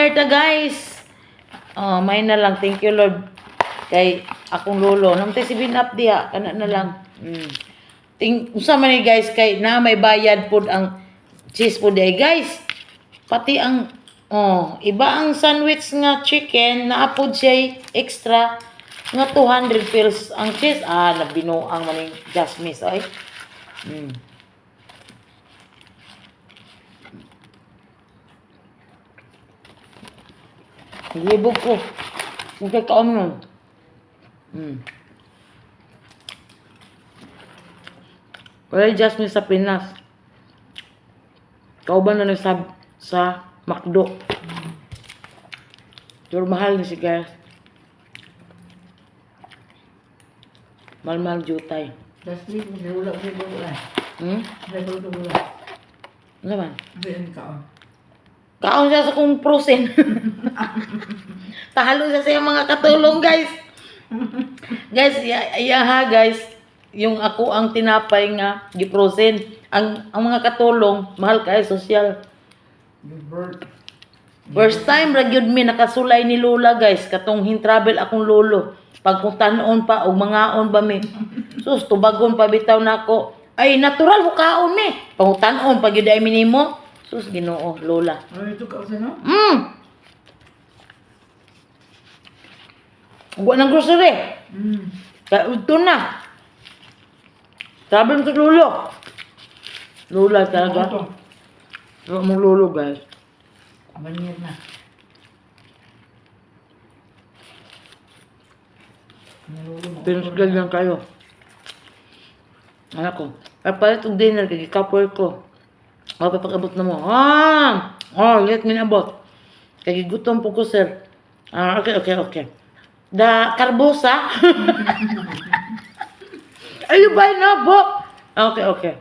minor ta guys. Oh, minor lang. Thank you Lord. Kay akong lolo. Namtay si Binap diha. Kana na lang. Usa man ni guys kay na may bayad pod ang cheese pod ay guys. Pati ang iba ang sandwich nga chicken na pod siya extra nga 200 pills ang cheese. Nabinuang man ni Jasmine ay. Libog ko. Kung kaon nun. Wala Jasmine sa Pinas. Kauban na sa McDo. Pero mahal na si guys. Mahal jutay. Jasmine, nilulak siya dula. Nilulak dula. Ano man? Biyan kaon. Kaon siya sa kong prosen. Tahalo siya sa mga katulong guys. Guys, guys. Yung ako ang tinapay nga giprosen. Ang mga katulong, mahal kay social. First time ra gyud mi nakasulay ni Lola guys, katong travel akong lolo. Pagpuntanon pa og mangaon ba mi. Sus tubagon pa bitaw nako. Ay natural ko kaon mi. Pangutanon pag gyud ay minimo. Sus Ginoo, Lola. Ano ito ka sa no? Uwa ng grocery. Kaya ito na. Sabi mo sa lolo. Lola talaga. Ano mong lolo guys. Banyer na. Pinusgal lang kayo. Anak ko. Ay palit og dinner kay kapoy ko. Papagabot na mo. Let me abot. Kay gutom po ko sir. Okay. Da karbosa. Ayo ba na bo? Okay.